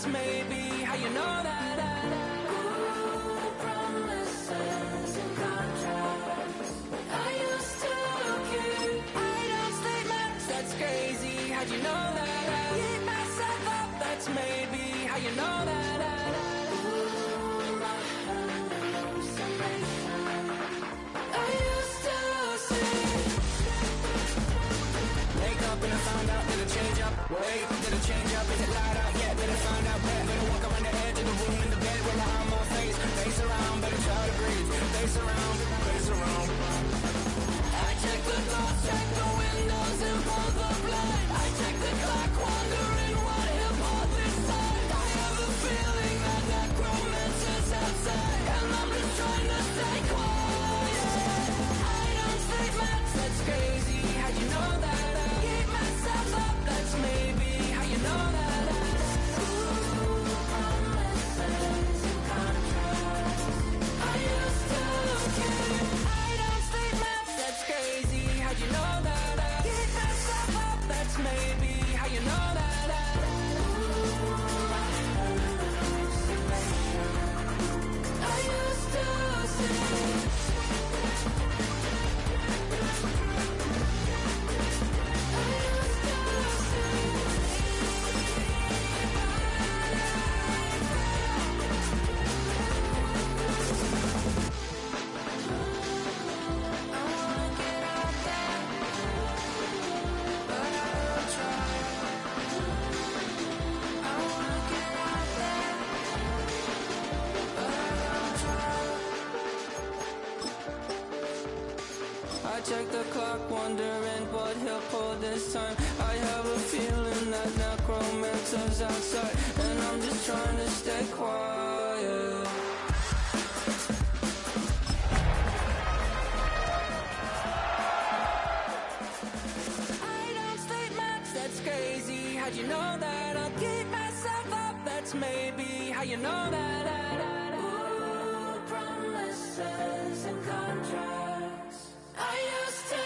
maybe how you know that. Ooh, promises and contracts I used to keep. I don't statements, that's crazy. How'd you know that? Keep myself up, that's maybe how you know that. Ooh, my hallucination. I used to see. Wake up and I found out that it change up. Wait, did it change up? Is it light out yet? Did it find out where? Better walk around the edge of the room in the bed with my arm on face. Face around, better try to breathe. Face around, face around. I check the doors, check the windows and pull the blind. I check the clock, wondering what he'll pull this time. I have a feeling that necromancer's outside, and I'm just trying to stay quiet. I don't speak much, that's crazy. How'd you know that? Keep myself up, that's maybe how you know that. Ooh, promises and contracts I used to keep. I don't speak much, that's crazy. How'd you know that? Keep myself up, that's maybe how you know that. Ooh, my hallucination I used to see. I check the clock, wondering what he'll pull this time. I have a feeling that necromancer's outside, and I'm just trying to stay quiet. I don't state much, that's crazy. How'd you know that? I'll keep myself up, that's maybe how you know that. Ooh, promises and contracts I used to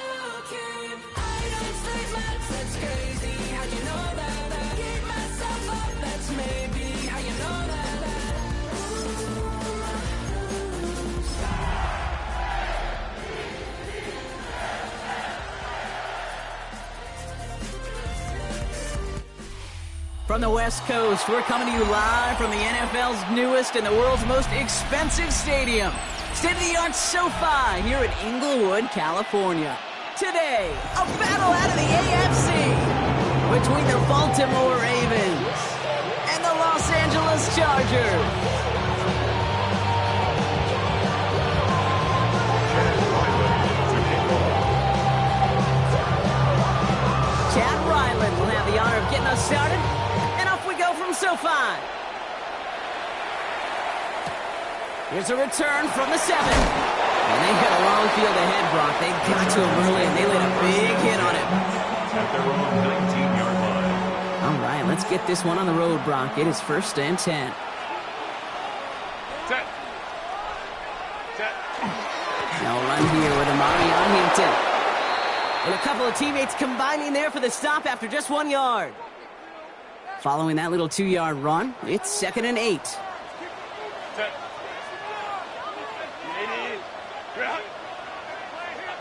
keep. I don't state much, that's crazy. How'd you know that? Keep myself up, that's maybe how you know that. Ooh, my From the West Coast, we're coming to you live from the NFL's newest and the world's most expensive stadium. State-of-the-art SoFi here in Inglewood, California. Today, a battle out of the AFC between the Baltimore Ravens and the Los Angeles Chargers. Chad Ryland will have the honor of getting us started, and off we go from SoFi. Here's a return from the 7. And they got a long field ahead, Brock. They got to him early, and they laid a big hit on him. At their own 19-yard line. All right, let's get this one on the road, Brock. It is 1st and 10. Set. Set. No run here with Amari Huntington. And a couple of teammates combining there for the stop after just 1 yard. Following that little 2-yard run, it's 2nd and 8. Set.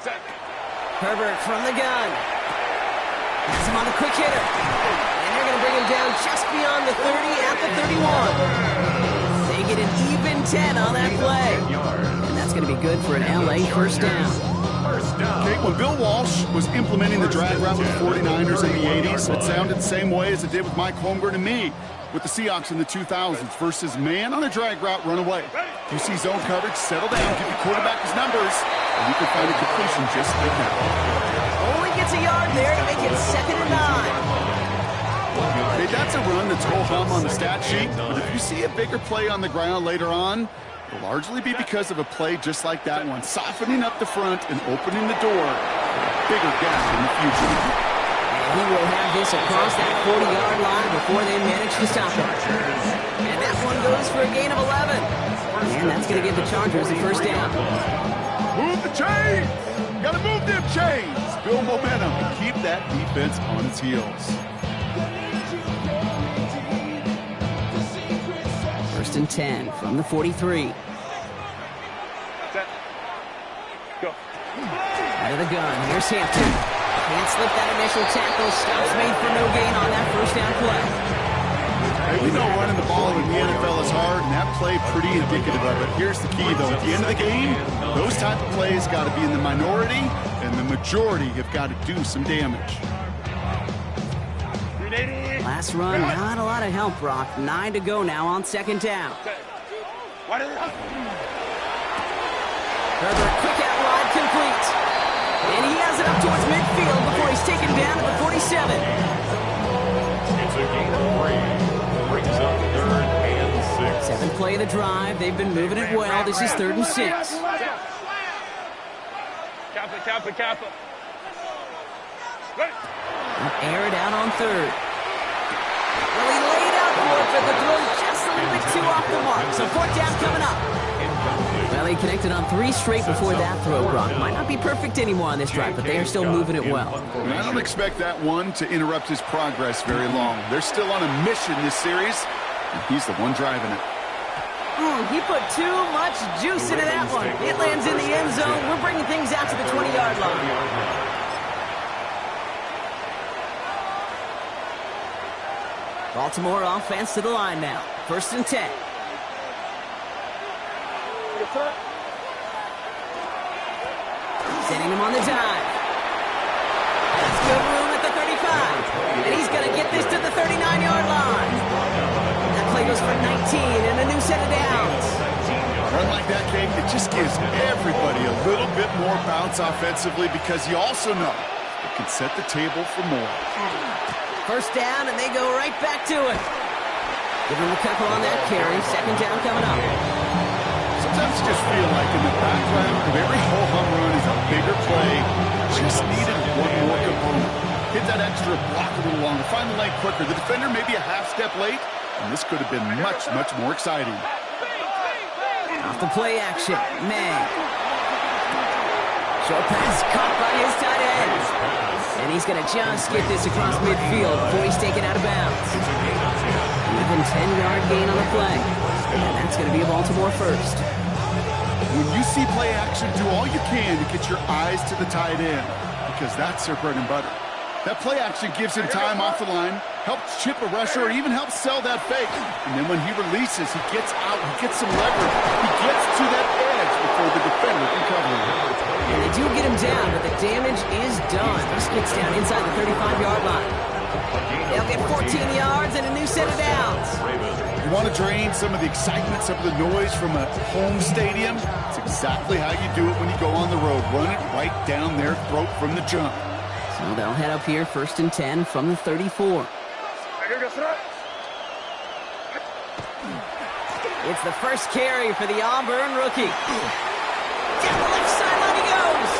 Set. Herbert from the gun. Has him on the quick hitter. And they're going to bring him down just beyond the 30 at the 31. They get an even 10 on that play. And that's going to be good for an LA first down. Okay, when Bill Walsh was implementing the drag route with the 49ers in the 80s, it sounded the same way as it did with Mike Holmgren and me with the Seahawks in the 2000s versus man on a drag route, run away. If you see zone coverage, settle down, give the quarterback his numbers, and you can find a completion just like that. Only gets a yard there to make it 2nd and 9. Hey, that's a run that's ho-hum on the stat sheet, but if you see a bigger play on the ground later on, it'll largely be because of a play just like that one, softening up the front and opening the door for a bigger gap in the future. And he will have this across that 40-yard line before they manage to stop it. And that one goes for a gain of 11. And that's going to give the Chargers the first down. Move the chains! Gotta move them chains! Build momentum and keep that defense on its heels. and 10 from the 43. Set. Go. Out of the gun, here's Hampton. Can't slip that initial tackle. Stops made for no gain on that first down play. Hey, we know running the ball in the NFL is hard, and that play pretty indicative of it. Here's the key, though. At the end of the game, those type of plays got to be in the minority, and the majority have got to do some damage. Last run, not a lot of help, Brock. 9 to go now on second down. Herbert, quick out wide, complete. And he has it up towards midfield before he's taken down at the 47. It's a gain of 3. Brings up 3rd and 6. Seventh play of the drive. They've been moving it well. This is 3rd and 6. Kappa. Air it out on 3rd. Well, he laid out for it, but the throw just a little bit too off the mark. So 4th down coming up. Well, he connected on 3 straight before that throw, Brock. Might not be perfect anymore on this drive, but they are still moving it well. And I don't expect that one to interrupt his progress very long. They're still on a mission this series, and he's the one driving it. He put too much juice into that one. It lands in the end zone. We're bringing things out to the 20-yard line. Baltimore offense to the line now. 1st and 10. Sending him on the dive. That's good room at the 35. And he's going to get this to the 39-yard line. That play goes for 19 and a new set of downs. A run like that, Kate, it just gives everybody a little bit more bounce offensively because you also know it can set the table for more. 1st down, and they go right back to it. Give him a couple on that carry. 2nd down coming up. Sometimes you just feel like in the background of every ho-hum run is a bigger play. Just needed one more component. Hit that extra block a little longer. Find the lane quicker. The defender may be a half step late, and this could have been much, much more exciting. Off the play action, May. Short pass caught by his tight end. And he's going to just get this across midfield before he's taken out of bounds. Even 10-yard gain on the play. And that's going to be a Baltimore first. When you see play action, do all you can to get your eyes to the tight end because that's their bread and butter. That play action gives him time off the line, helps chip a rusher, or even helps sell that fake. And then when he releases, he gets out, he gets some leverage. He gets to that edge before the defender can cover him. And they do get him down, but the damage is done. This gets down inside the 35-yard line. They'll get 14 yards and a new set of downs. You want to drain some of the excitement, some of the noise from a home stadium? It's exactly how you do it when you go on the road. Run it right down their throat from the jump. So they'll head up here 1st and 10 from the 34. It's the first carry for the Auburn rookie. Down the left sideline he goes.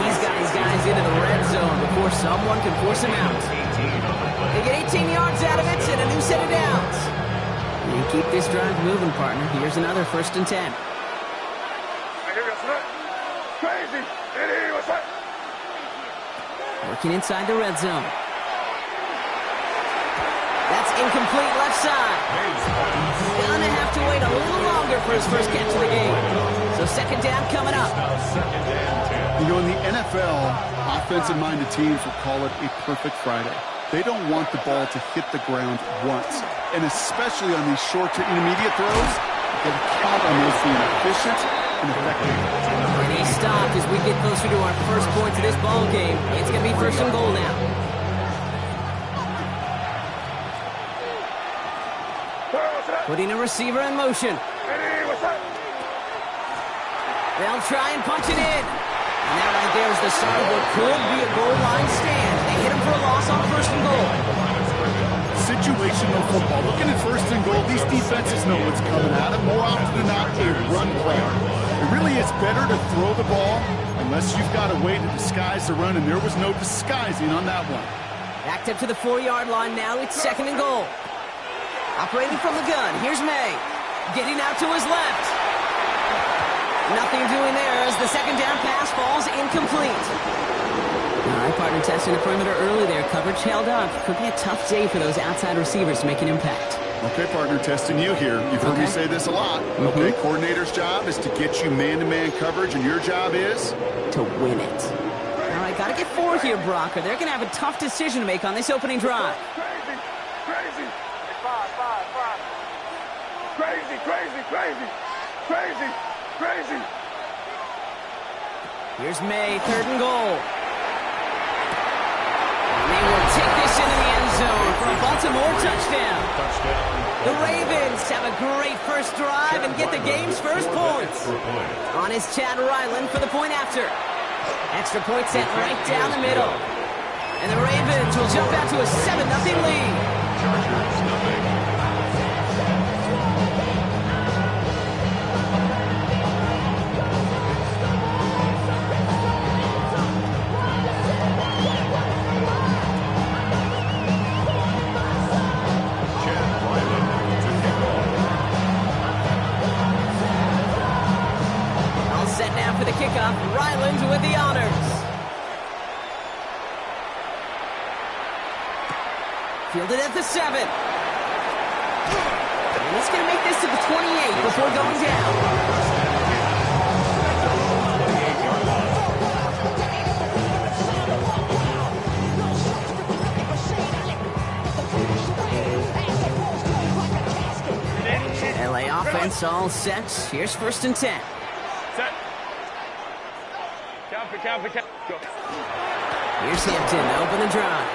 He's got his guys into the red zone before someone can force him out. They get 18 yards out of it and a new set of downs. And keep this drive moving, partner. Here's another 1st and 10. Working inside the red zone. That's incomplete left side. Gonna have to wait a little longer for his first catch of the game. So 2nd down coming up. You know, in the NFL, offensive-minded teams will call it a perfect Friday. They don't want the ball to hit the ground once. And especially on these short to intermediate throws, they count on those being efficient and effective. And he stopped as we get closer to our first points of this ball game. It's going to be 1st and goal now. Putting a receiver in motion. They'll try and punch it in. And that right there is the start of what could be a goal line stand. They hit him for a loss on 1st and goal. Situational football. Looking at 1st and goal, these defenses know what's coming at them. More often than not, a run play. It really is better to throw the ball unless you've got a way to disguise the run, and there was no disguising on that one. Backed up to the 4-yard line now. It's 2nd and goal. Operating from the gun. Here's May. Getting out to his left. Nothing doing there as the 2nd down pass falls incomplete. All right, partner, testing the perimeter early there. Coverage held up. Could be a tough day for those outside receivers to make an impact. Okay, partner, testing you here. You've heard me say this a lot. Okay, coordinator's job is to get you man-to-man coverage, and your job is? To win it. All right, got to get 4 here, Brock, or they're going to have a tough decision to make on this opening drive. Crazy, crazy. Five. Crazy, crazy, crazy. Crazy, crazy. Here's May, 3rd and goal. And they will take this into the end zone for a Baltimore touchdown. The Ravens have a great first drive and get the game's first points. On is Chad Ryland for the point after. Extra point set right down the middle. And the Ravens will jump out to a 7-0 lead. Chargers, nothing. For the kickoff, Ryland with the honors. Fielded at the 7. And he's going to make this to the 28 before going down. LA offense all set. Here's 1st and 10. Set. Count. Go. Here's Hampton to open the drive.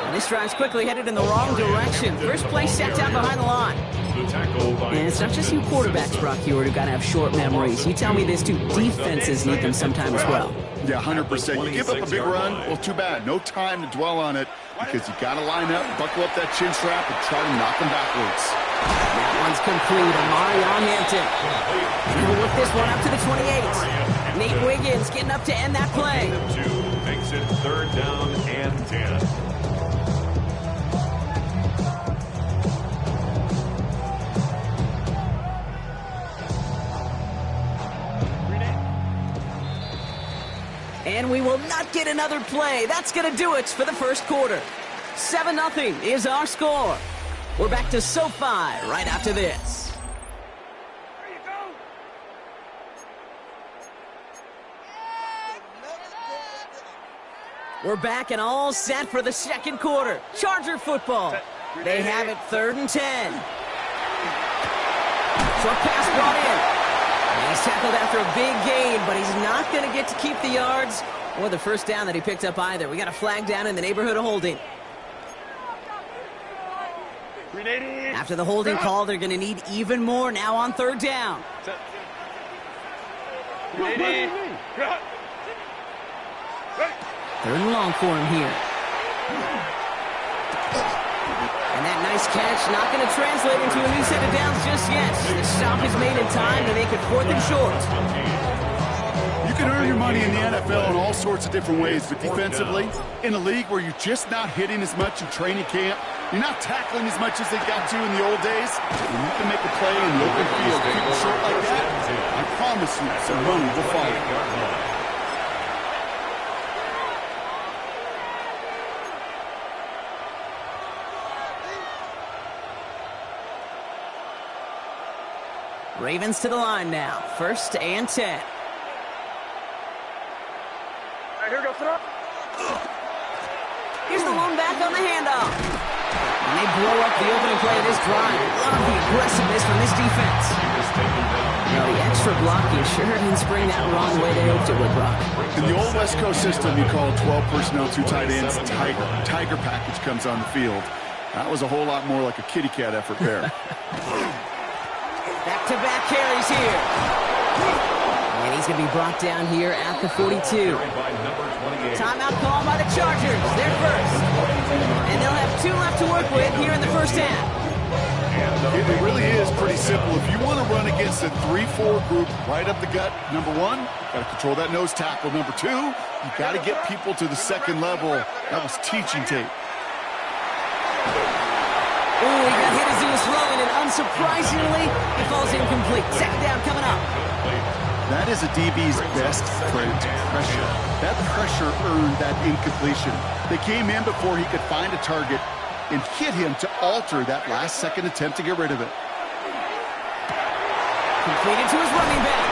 And this drive's quickly headed in the wrong direction. First play set down behind the line. And it's not just you quarterbacks, Brock Huard, who got to have short memories. You tell me this too. Defenses need them sometime as well. Yeah, 100%. You give up a big run, well, too bad. No time to dwell on it because you got to line up, buckle up that chin strap, and try to knock them backwards. That one's complete. Amarion Hampton. And he'll whip this one up to the 28. Nate Wiggins getting up to end that play. 2 makes it 3rd down and 10. And we will not get another play. That's going to do it for the first quarter. 7-0 is our score. We're back to SoFi right after this. We're back and all set for the second quarter. Charger football. They have it 3rd and 10. Short pass brought in. And he's tackled after a big gain, but he's not going to get to keep the yards or the first down that he picked up either. We got a flag down in the neighborhood of holding. After the holding call, they're going to need even more now on 3rd down. 3rd and long for him here. And that nice catch not going to translate into a new set of downs just yet. The stop is made in time to make it 4th and short. You can earn your money in the NFL in all sorts of different ways, but defensively, in a league where you're just not hitting as much in training camp, you're not tackling as much as they got to in the old days, and you can make a play in the open field, keep it short like that, I promise you some money will follow. Ravens to the line now. 1st and 10. All right, here we go. Here's the lone back on the handoff. And they blow up the opening play of this drive. Love the aggressiveness from this defense. Now the extra blocking sure didn't spring that wrong the way they hoped it would, Brock. In the old West Coast system, you call 12 personnel, 2 tight ends, Tiger. Tiger package comes on the field. That was a whole lot more like a kitty cat effort there. Back-to-back carries here. And he's going to be brought down here at the 42. Timeout call by the Chargers. They're first. And they'll have 2 left to work with here in the first half. It really is pretty simple. If you want to run against a 3-4 group right up the gut, number 1, got to control that nose tackle. Number 2, you got to get people to the second level. That was teaching tape. Ooh, he got hit as he was throwing, and unsurprisingly, he falls incomplete. Second down coming up. That is a DB's best trait, pressure. That pressure earned that incompletion. They came in before he could find a target, and hit him to alter that last-second attempt to get rid of it. Completed to his running back.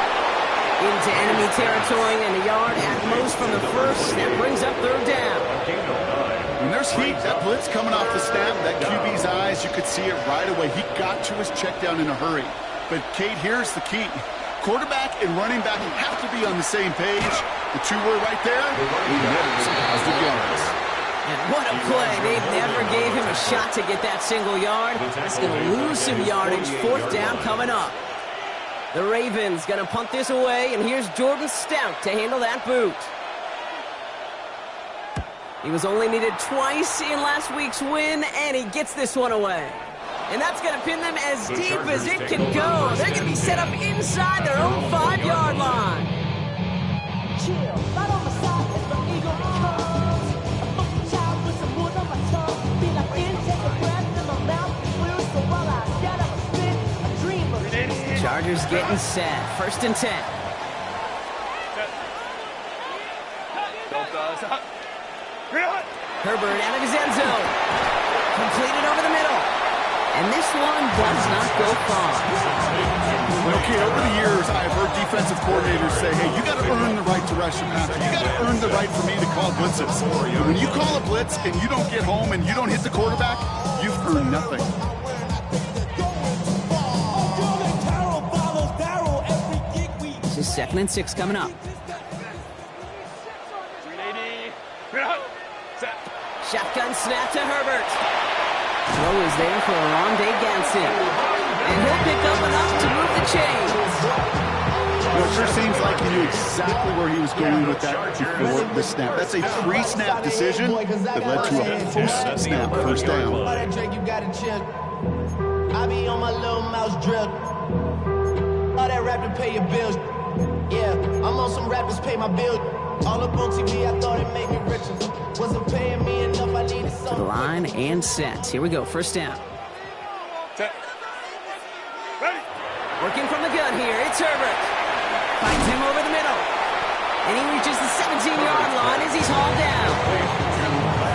Into enemy territory and a yard at most from the first. That brings up third down. When there's heat, that blitz coming off the snap, that QB's eyes, you could see it right away. He got to his check down in a hurry. But, Kate, here's the key. Quarterback and running back have to be on the same page. The two were right there. He never some positive yards. And what a play. They never gave him a shot to get that single yard. He's going to lose some yardage. Fourth down coming up. The Ravens going to punt this away, and here's Jordan Stout to handle that boot. He was only needed twice in last week's win, and he gets this one away. And that's going to pin them as deep as it can go. They're going to be set up inside their own 5-yard line. Chill, right on my side as the eagle comes. A funky child with some wood on my tongue. Feel like in, take a breath in my mouth. Will so while I got up a spin, a dream of Chargers getting set. First and 10. Herbert out of his end zone. Completed over the middle. And this one does not go far. Okay, over the years, I've heard defensive coordinators say, hey, you got to earn the right to rush your passer. You got to earn the right for me to call blitzes. When you call a blitz and you don't get home and you don't hit the quarterback, you've earned nothing. This is 2nd and 6 coming up. Shotgun snap to Herbert. Throw is there for Rondé Ganson. And he'll pick up enough to move the chains. Well, it sure seems like he knew exactly where he was going with that before the snap. That's a pre-snap decision that led to a post-snap first down. I be on my little mouse drill. All that rap to pay your bills. Yeah, I'm on some rappers pay my bills. All up on TV, I thought it made me richer. Wasn't paying me enough, I needed To the something. line and set. Here we go, first down. Set. Ready. Working from the gun here, it's Herbert. Finds him over the middle. And he reaches the 17-yard line as he's hauled down.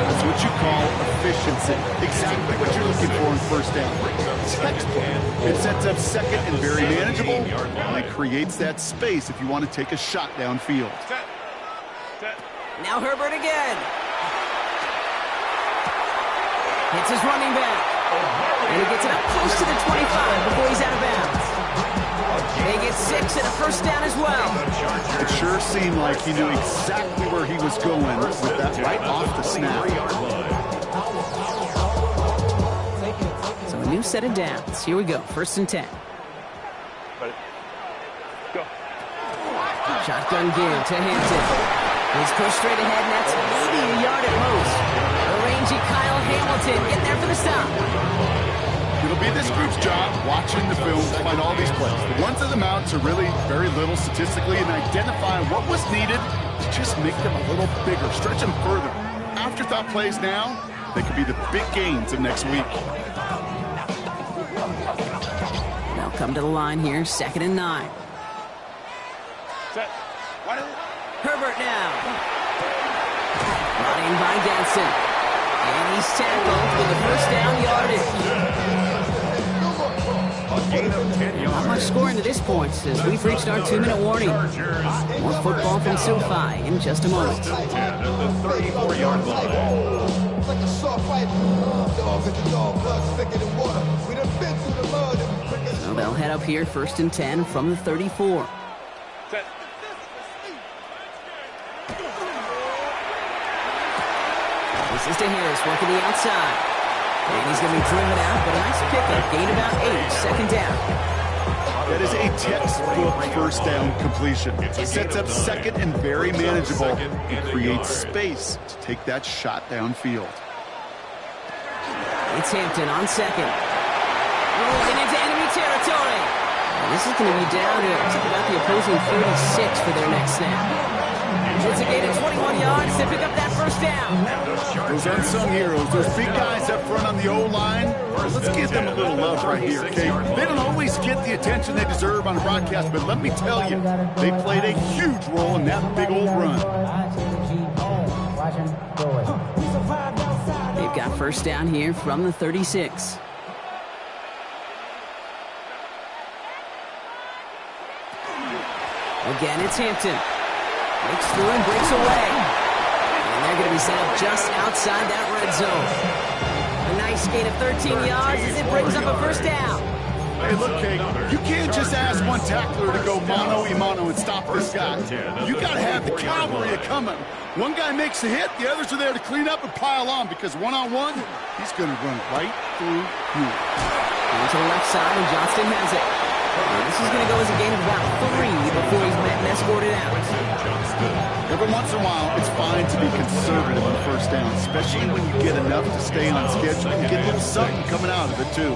That's what you call efficiency. Exactly what you're looking for in first down. Textbook. It sets up second and very manageable, and it creates that space if you want to take a shot downfield. Set. Set. Now Herbert again. Hits his running back. And he gets it up close to the 25 before he's out of bounds. They get 6 and a first down as well. It sure seemed like he knew exactly where he was going with that right off the snap. So a new set of downs. Here we go, first and 10. Ready. Go. Shotgun give to Hampton. He's pushed straight ahead, and that's maybe a yard at most. The rangy Kyle Hamilton getting there for the stop. It'll be this group's job watching the film to find all these plays. The ones that amount to really very little statistically and identify what was needed to just make them a little bigger, stretch them further. Afterthought plays now, they could be the big gains of next week. They'll come to the line here, 2nd and 9. Set. Ready. Herbert now. Brought in by Ganson. And he's tackled with the first down yardage. Not much scoring to this point as we've reached our 2-minute warning. More football from SoFi in just a moment. At the 34-yard line. So they'll head up here, 1st and 10 from the 34. Set. This is to Harris working the outside. And he's going to be driven out, but a nice pickup. Gain about 8, 2nd down. That is a textbook first down completion. It sets up second and very manageable and creates space to take that shot downfield. It's Hampton on 2nd. Rolling into enemy territory. And this is going to be down to about the opposing 36 for their next snap. It's a gain of 21 yards to pick up that first down. Those unsung heroes, those big guys up front on the O-line, let's give them a little love right here, okay? They don't always get the attention they deserve on the broadcast, but let me tell you, they played a huge role in that big old run. They've They've got first down here from the 36. Again, it's Hampton. Breaks through and breaks away. And they're going to be set up just outside that red zone. A nice gain of 13 yards as it brings up a first down. Hey, look, Kate, you can't just ask one tackler to go mano-a-mano and stop this guy. You got to have the cavalry coming. One guy makes a hit, the others are there to clean up and pile on, because one-on-one, he's going to run right through you. Going to the left side, and Johnston has it. And this is going to go as a gain of about 3 before he's met and escorted out. Every once in a while, it's fine to be conservative on first down, especially when you get enough to stay on schedule and get a little something coming out of it, too.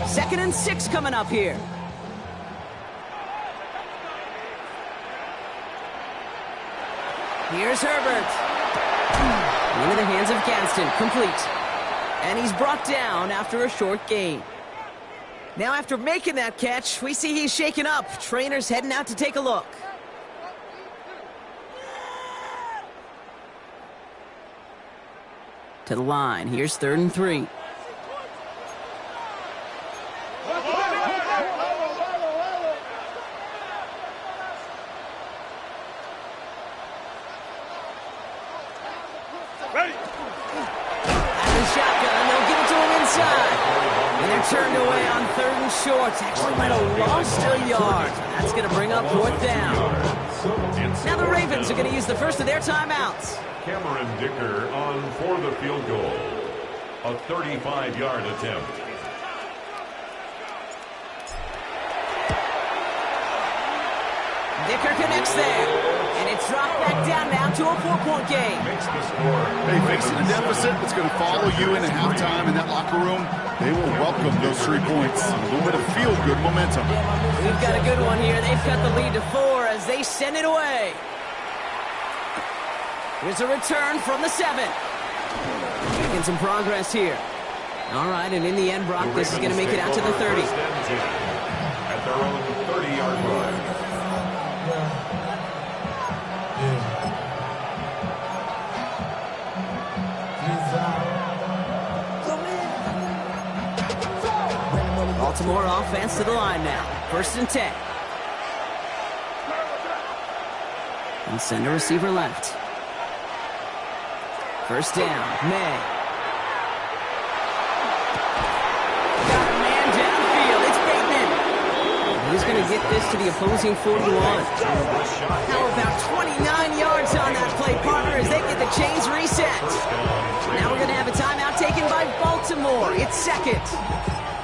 Second and 6 coming up here. Here's Herbert. Into the hands of Gadsden. Complete. And he's brought down after a short gain. Now after making that catch, we see he's shaken up. Trainer's heading out to take a look. To the line. Here's 3rd and 3. Turned away on 3rd and short. Actually might have lost a yard. That's going to bring up 4th down. Now the Ravens are going to use the first of their timeouts. Cameron Dicker on for the field goal. A 35-yard attempt. Dicker connects there. And it's dropped back down now to a 4-point game. Makes the score. Hey, facing a deficit that's going to follow you into halftime in that locker room, they will welcome those 3 points. A little bit of feel-good momentum. We've got a good one here. They've cut the lead to 4 as they send it away. Here's a return from the 7. Making some progress here. All right, and in the end, Brock, this is going to make it out to the 30. At their own 30-yard line. Baltimore offense to the line now. 1st and 10. And send a receiver left. 1st down. May. Got a man downfield. It's Bateman. He's going to get this to the opposing 41. How about 29 yards on that play, partner, as they get the chains reset. Now we're going to have a timeout taken by Baltimore. It's 2nd.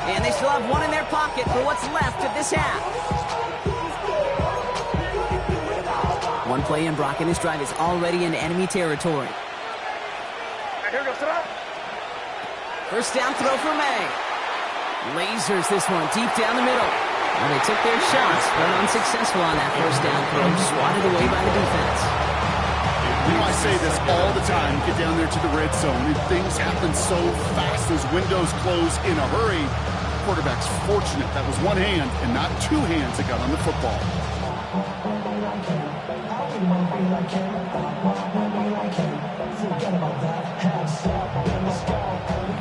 And they still have 1 in their pocket for what's left of this half. 1 play in, Brock, and his drive is already in enemy territory. First down throw for May. Lasers this one deep down the middle. Well, they took their shots, but unsuccessful on that first down throw. Swatted away by the defense. You know, I say this all the time. You get down there to the red zone, and things happen so fast. Those windows close in a hurry. Quarterback's fortunate that was 1 hand and not 2 hands that got on the football.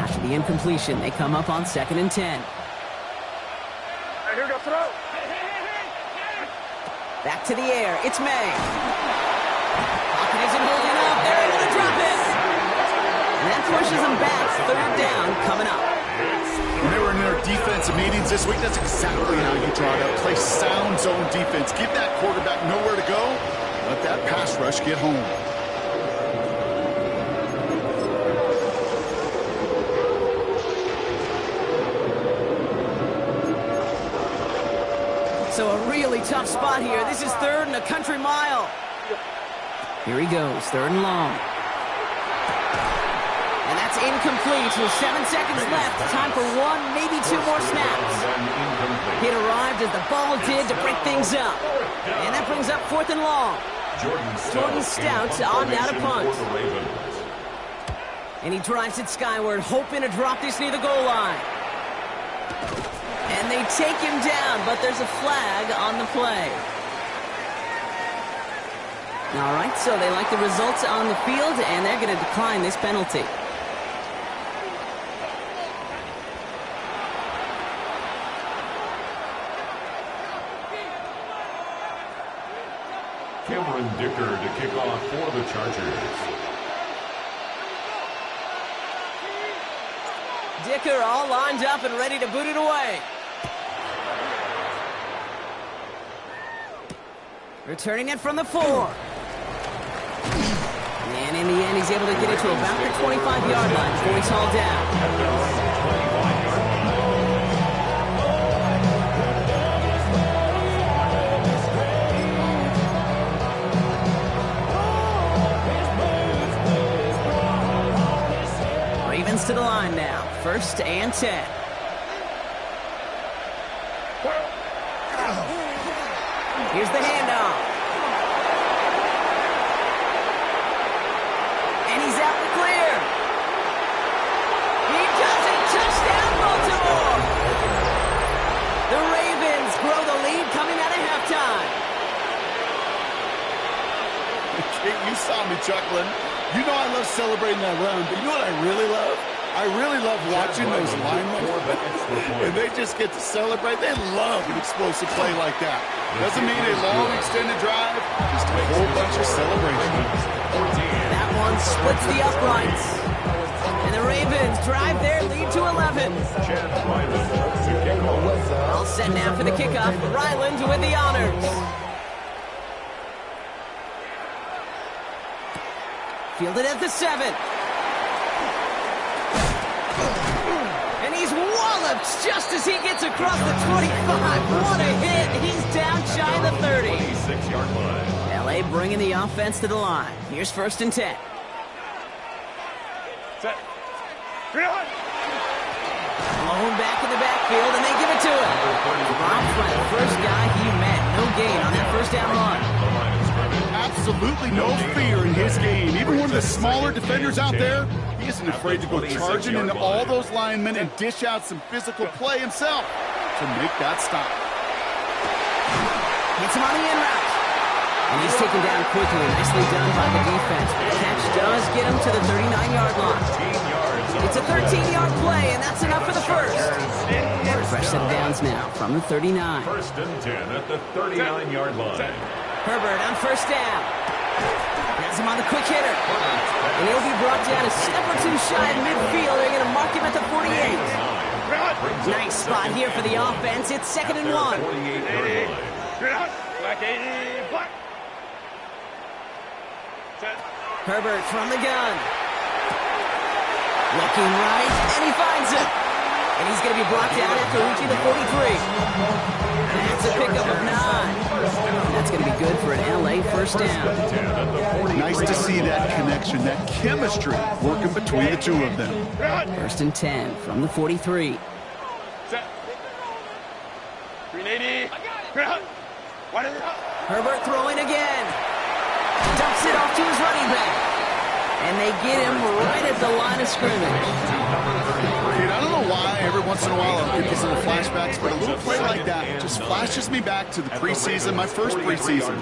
After the incompletion, they come up on 2nd and 10. Here we go, throw. Back to the air. It's May. Pocket isn't holding up. They're able to drop it. And that pushes them back. 3rd down coming up. When they were in their defensive meetings this week, that's exactly how you draw it up. Play sound zone defense. Give that quarterback nowhere to go. Let that pass rush get home. So a really tough spot here. This is 3rd and a country mile. Here he goes, 3rd and long. And that's incomplete with 7 seconds left. Time for 1, maybe 2 more snaps. It arrived as the ball did to break things up. And that brings up 4th and long. Jordan Stout on now to punt. And he drives it skyward, hoping to drop this near the goal line. And they take him down, but there's a flag on the play. All right, so they like the results on the field, and they're going to decline this penalty. Cameron Dicker to kick off for the Chargers. Dicker all lined up and ready to boot it away. Returning it from the 4. And in the end, he's able to get it to about the 25-yard line before he's hauled down. Ravens to the line now. 1st and 10. Here's the handoff. And he's out the clear. He does it. Touchdown, Baltimore. The Ravens grow the lead coming out of halftime. You saw me chuckling. You know I love celebrating that run, but you know what I really love? I really love watching those linemen, and they just get to celebrate. They love an explosive play like that. Doesn't mean a long extended drive, just a whole bunch of celebrations. That one splits the uprights. And the Ravens drive their lead to 11. All set now for the kickoff. Ryland with the honors. Fielded at the 7. And he's walloped just as he gets across the 25. What a hit. He's down shy of the 30. 26-yard line. LA bringing the offense to the line. Here's 1st and 10. Set. Blown back in the backfield, and they give it to him. Dropped by the first guy he met. No gain on that 1st down run. Absolutely no fear in his game. Even one of the smaller defenders out there, he isn't afraid to go charging into all those linemen and dish out some physical play himself to make that stop. Hits him on the in route. And he's taken down quickly. Nicely done by the defense. The catch does get him to the 39-yard line. It's a 13-yard play, and that's enough for the first. Fresh set of downs now from the 39. 1st and 10 at the 39-yard line. Herbert on 1st down. Has him on the quick hitter. And he'll be brought down a step or two shy of midfield. They're going to mark him at the 48. Nice spot here for the offense. It's 2nd and 1. 48-yard line. Black 80, black. Set. Herbert from the gun. Looking right, and he finds it. And he's going to be brought down after reaching the 43. That's a pickup of 9. And that's going to be good for an LA 1st down. Nice to see that connection, that chemistry working between the two of them. 1st and 10 from the 43. Set. 380. Herbert throwing again. Dumps it off to his running back. And they get him right at the line of scrimmage. Dude, I don't know why every once in a while I'll get these little flashbacks, but a little play like that just flashes me back to the preseason, my first preseason.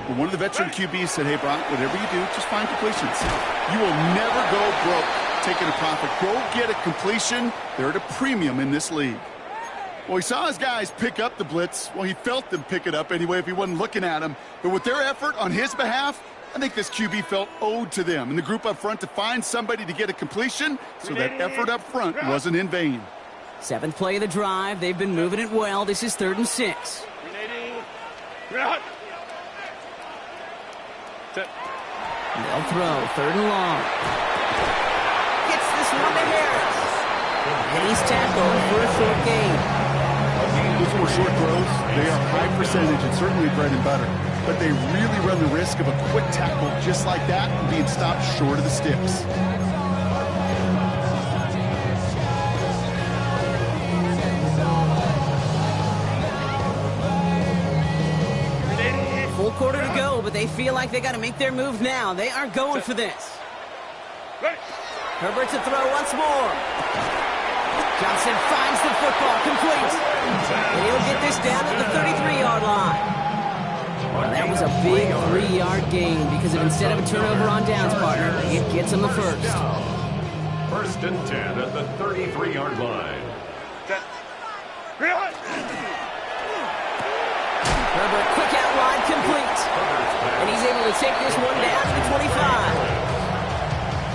When one of the veteran QBs said, hey, Brock, whatever you do, just find completions. You will never go broke taking a profit. Go get a completion. They're at a premium in this league. Well, he saw his guys pick up the blitz. Well, he felt them pick it up anyway if he wasn't looking at them. But with their effort on his behalf, I think this QB felt owed to them and the group up front to find somebody to get a completion, so that effort up front wasn't in vain. 7th play of the drive. They've been moving it well. This is 3rd and 6. 380. Set. They'll throw 3rd and long. Gets this one to Harris. And he's tackled for a short gain. Those were short throws. They are high percentage and certainly bread and butter. But they really run the risk of a quick tackle just like that and being stopped short of the sticks. Full quarter to go, but they feel like they got to make their move now. They are going for this. Herbert to throw once more. Johnson finds the football, complete. And he'll get this down at the 33-yard line. Well, that was a big 3-yard gain because instead of a turnover on downs, partner, it gets him the first. First and 10 at the 33-yard line. Herbert, quick out wide, complete. And he's able to take this one down to the 25.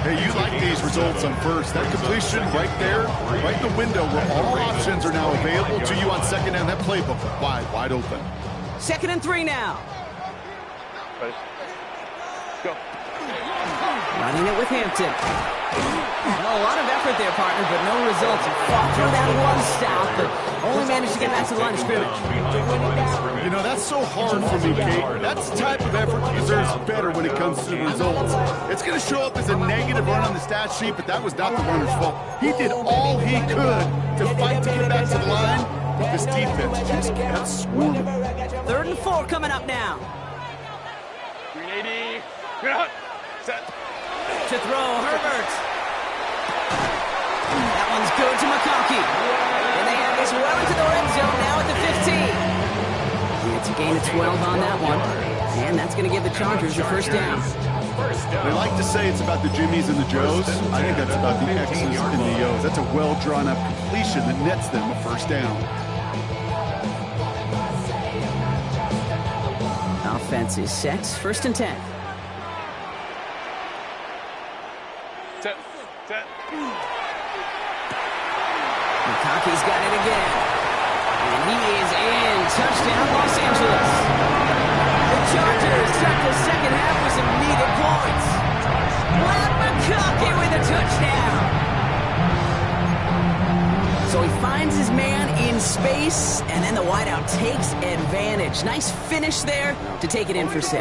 Hey, you like these results on first. That completion right there, right in the window where all options are now available to you on second down. That playbook wide open. 2nd and 3 now. Go. Running it with Hampton. Well, a lot of effort there, partner, but no results. He fought through that one stop, but only managed to get back to the line of scrimmage. You know, that's so hard for me, Kate. That's the type of effort that deserves better when it comes to the results. It's going to show up as a negative run on the stat sheet, but that was not the runner's fault. He did all he could to fight to get back to the line, but this defense just kept swarming. 3rd and 4 coming up now. 380. Set. To throw, Herbert. That one's good to McConkey. And they have this well into the red zone now at the 15. It's a gain of 12 on that one. And that's going to give the Chargers a first down. They like to say it's about the Jimmies and the Joes. I think that's about the X's and the O's. That's a well-drawn-up completion that nets them a first down. Offense is set. 1st and 10. Set. McConkey's got it again. And he is in. Touchdown, Los Angeles. The Chargers start the second half with some needed points. Webb McConkey with a touchdown. So he finds his man in space, and then the wideout takes advantage. Nice finish there to take it in for 6.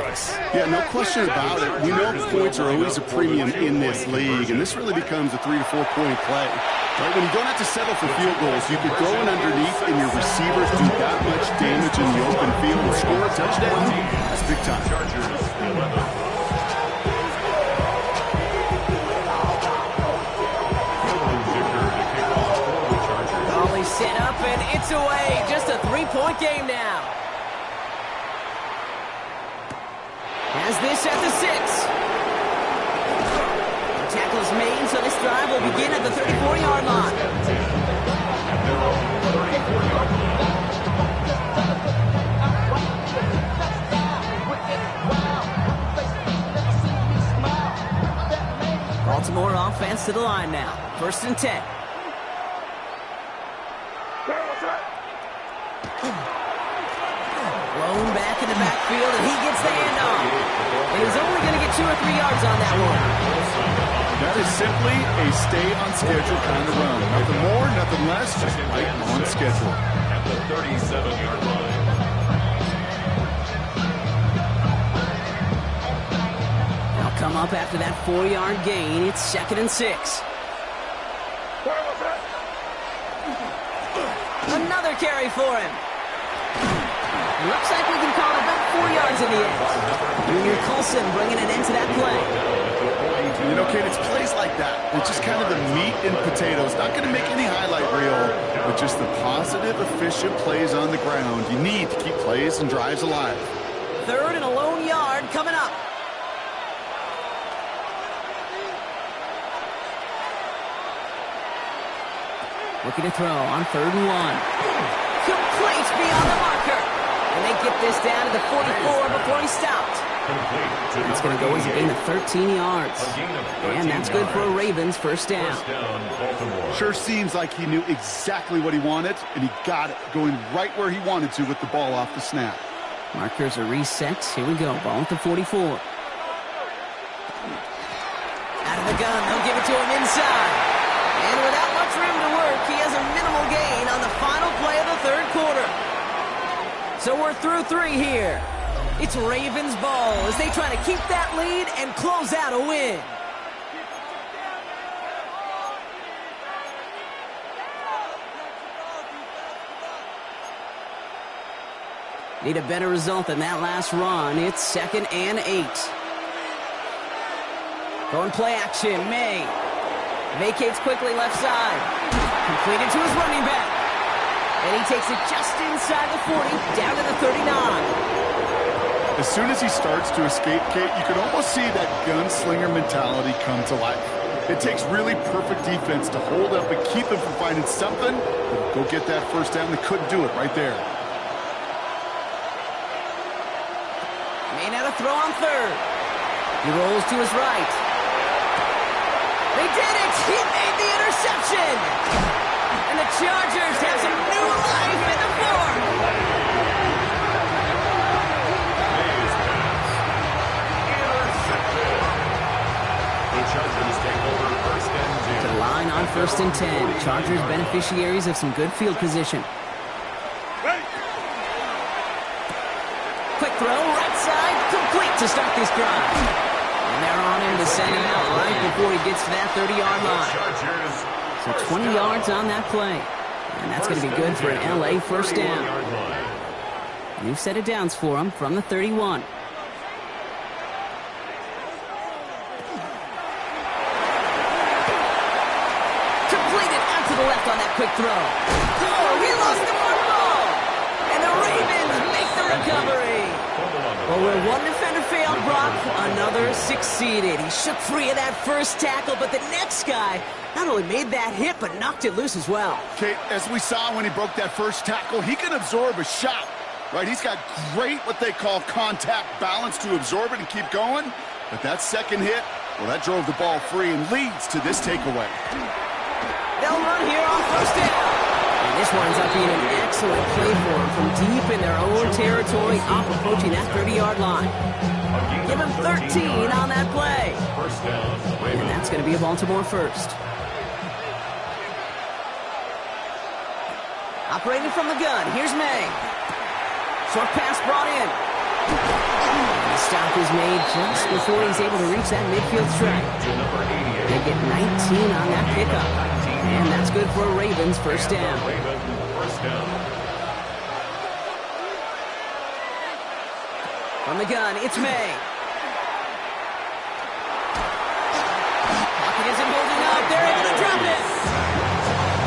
Yeah, no question about it. We know points are always a premium in this league, and this really becomes a 3 to 4 point play. Right, when you don't have to settle for field goals, you could go in underneath and your receivers do that much damage in the open field and score a touchdown. That's big time. All he's set up and it's away. Just a 3-point game now. Has this at the 6. Tackles made, so this drive will begin at the 34-yard line. Baltimore offense to the line now. 1st and 10. Blown back in the backfield, and he gets the handoff. And he's only going to get 2 or 3 yards on that one. That is simply a stay-on-schedule kind of run. Nothing more, nothing less, just right on schedule. At the 37-yard line. They'll come up after that 4-yard gain. It's 2nd and 6. Another carry for him. Looks like we can call it about 4 yards in the end. Junior Colson bringing it into that play. You know, Kate, it's plays like that. It's just kind of the meat and potatoes. Not going to make any highlight reel, but just the positive, efficient plays on the ground. You need to keep plays and drives alive. 3rd and a lone yard coming up. Looking to throw on 3rd and 1. Complete beyond the marker. And they get this down to the 44 before he stopped. It's going to go as a gain of 13 yards. And that's good for a Ravens first down. Sure seems like he knew exactly what he wanted, and he got it, going right where he wanted to with the ball off the snap. Markers are reset. Here we go. Ball at the 44. Out of the gun. They'll give it to him inside. And without much room to work, he has a minimal gain on the final play of the 3rd quarter. So we're through 3 here. It's Ravens ball as they try to keep that lead and close out a win. Need a better result than that last run. It's 2nd and 8. Going play action. May vacates quickly left side. Completed to his running back. And he takes it just inside the 40, down to the 39. As soon as he starts to escape, Kate, you can almost see that gunslinger mentality come to life. It takes really perfect defense to hold up and keep him from finding something. Go get that first down. They couldn't do it right there. May now to throw on third. He rolls to his right. They did it! He made the interception! And the Chargers have some new life in the fourth. Mays pass. Intercepted. The Chargers take over first and 10. To the line on first and 10. Chargers beneficiaries of some good field position. Quick throw, right side, complete to start this drive. And they're on him to send him out right before he gets to that 30-yard line. So 20 yards on that play. And that's going to be good for an LA first down. New set of downs for him from the 31. Completed out to the left on that quick throw. Oh, he lost the football. And the Ravens make the recovery. Well, where one defender failed, Brock, another succeeded. He shook free of that first tackle, but the next guy not only made that hit, but knocked it loose as well. Kate, as we saw when he broke that first tackle, he can absorb a shot, right? He's got great, what they call contact balance to absorb it and keep going. But that second hit, well, that drove the ball free and leads to this takeaway. They'll run here on first down. And this winds up being an excellent play for them from deep in their own territory, up approaching that 30-yard line. Give him 13 on that play. First down. And that's going to be a Baltimore first. Operating from the gun, here's May. Short pass brought in. And the stop is made just before he's able to reach that midfield strike. They get 19 on that pickup. And that's good for a Ravens first down. From the gun, it's May. Pocket isn't holding up. They're able to drop it.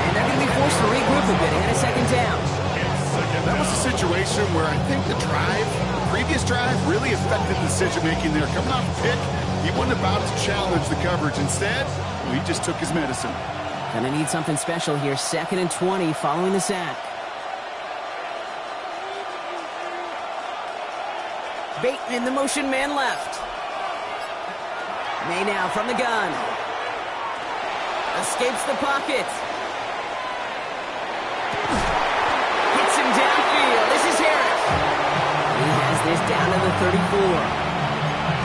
And they're going to be forced to regroup a bit ahead of second down. That was a situation where I think the previous drive, really affected decision-making there. Coming off a pick, he wasn't about to challenge the coverage. Instead, he just took his medicine. Gonna need something special here. 2nd and 20 following the sack. Bateman, the motion man left. May now from the gun. Escapes the pocket. Hits him downfield. This is Harris. He has this down to the 34.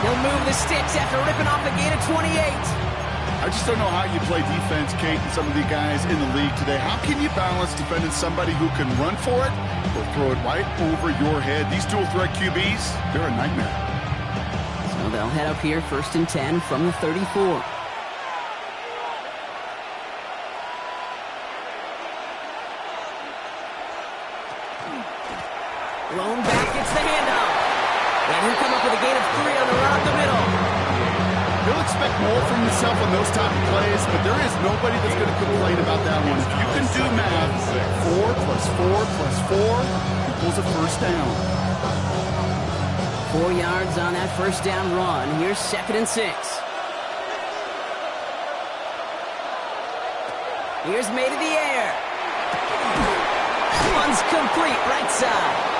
He'll move the sticks after ripping off a gain of 28. I just don't know how you play defense, Kate, and some of the guys in the league today. How can you balance defending somebody who can run for it or throw it right over your head? These dual threat QBs, they're a nightmare. So they'll head up here 1st and 10 from the 34. Lone back gets the handoff. And he'll come up with a gain of 3 on the run up the middle. He'll expect more from himself on those type of plays, but there is nobody that's going to complain about that one. If you can do math, 4 plus 4 plus 4 equals a first down. 4 yards on that first down run. Here's 2nd and 6. Here's May to the air. One's complete right side.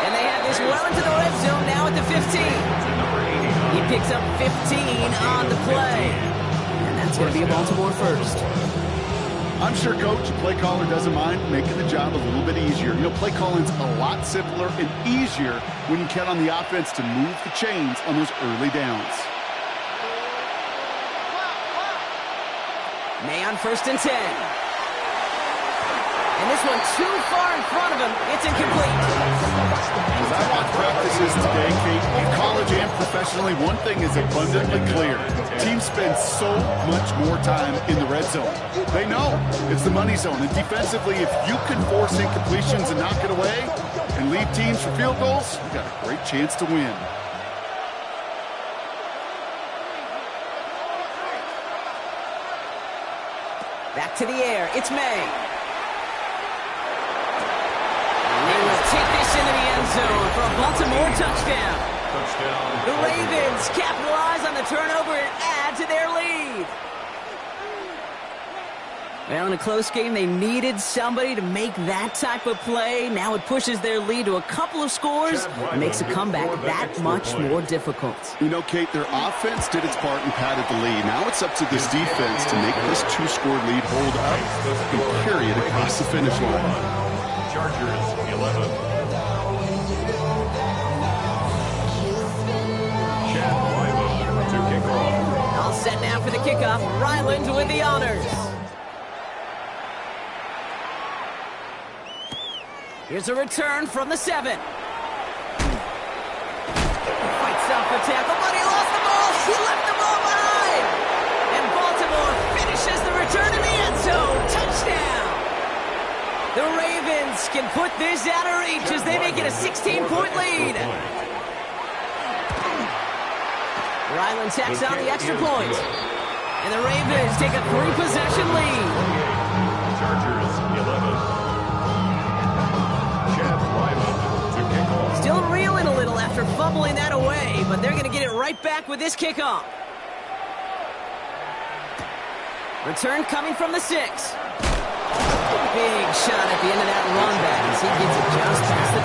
And they have this well into the red zone now at the 15. He picks up 15 on the play. And that's going to be a Baltimore first. I'm sure, Coach, the play caller doesn't mind making the job a little bit easier. You know, play calling's a lot simpler and easier when you count on the offense to move the chains on those early downs. May on 1st and 10. And this one too far in front of him. It's incomplete. As I watch practices today, Kate, in college and professionally, one thing is abundantly clear. Teams spend so much more time in the red zone. They know it's the money zone. And defensively, if you can force incompletions and knock it away and lead teams for field goals, you've got a great chance to win. Back to the air. It's May. And they will take this into the end zone for a Baltimore touchdown. Touchdown. The Ravens capitalize on the turnover and add to their lead. Well, in a close game, they needed somebody to make that type of play. Now it pushes their lead to a couple of scores and makes a comeback that much more difficult. You know, Kate, their offense did its part and padded the lead. Now it's up to this defense to make this two-score lead hold up and carry it across the finish line. Chargers 11. Chad Ryland to kick off. All set now for the kickoff. Ryland with the honors. Here's a return from the 7. Fights up the tackle, but he lost the ball. He left the ball behind. And Baltimore finishes the return in the end zone. Touchdown. The Ravens can put this out of reach as they make it a 16-point lead. Ryland tacks on the extra point. And the Ravens take a 3-possession lead. Chargers 11. Still reeling a little after fumbling that away, but they're going to get it right back with this kickoff. Return coming from the 6. Big shot at the end of that run back as he gets it just past the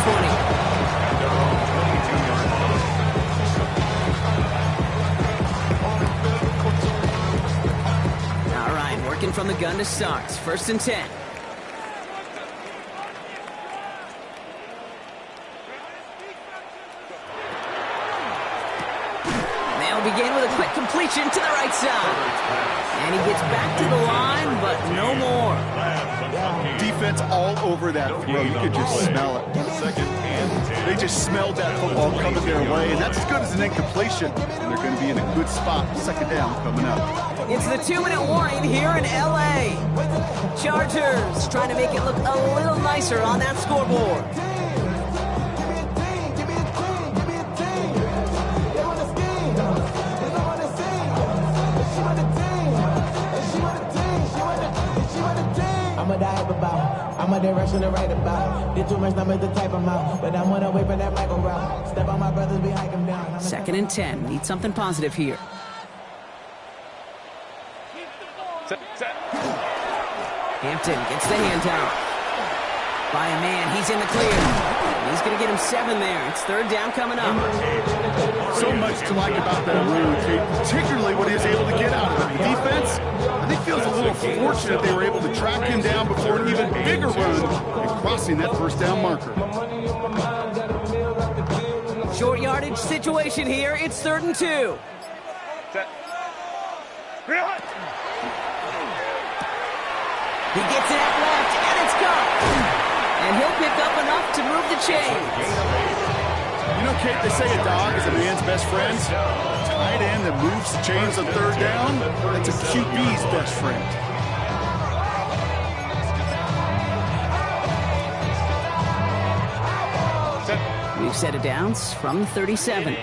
20. All right, working from the gun to start. 1st and 10. Begin with a quick completion to the right side. And he gets back to the line, but no more. Defense all over that throw. You could just smell it. They just smelled that football coming their way, and that's as good as an incompletion. And they're going to be in a good spot. 2nd down coming up. It's the 2-minute warning here in L.A. Chargers trying to make it look a little nicer on that scoreboard. I'm a dive about, I'm a direction to write about. Did too much numbers to type them out, but I'm one away from that Michael route. Step on my brothers, we hike them down. 2nd and 10, need something positive here. Set. Hampton gets the handout. By a man, he's in the clear. He's going to get him 7 there. It's 3rd down coming up. So much to like about that run, Kate, particularly what he was able to get out of it. The defense, I think, feels a little fortunate they were able to track him down before an even bigger run and crossing that 1st down marker. Short yardage situation here. It's 3rd and 2. Set. He gets it out left, and it's gone. And he'll pick up enough to move the chains. You know, Kate, they say a dog is a man's best friend. Tight end that moves the chains on 3rd down, that's a QB's best friend. We've set it down from 37.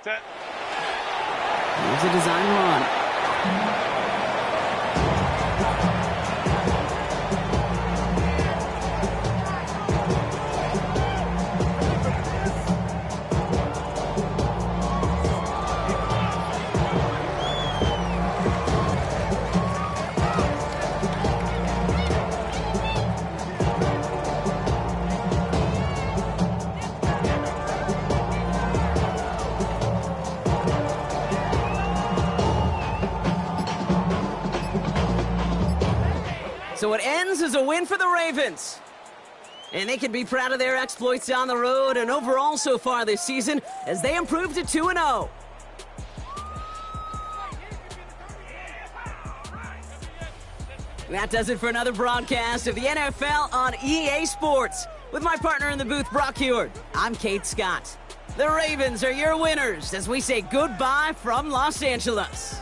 Set. Here's a design run. So it ends as a win for the Ravens. And they can be proud of their exploits down the road and overall so far this season as they improve to 2-0. That does it for another broadcast of the NFL on EA Sports. With my partner in the booth, Brock Huard, I'm Kate Scott. The Ravens are your winners as we say goodbye from Los Angeles.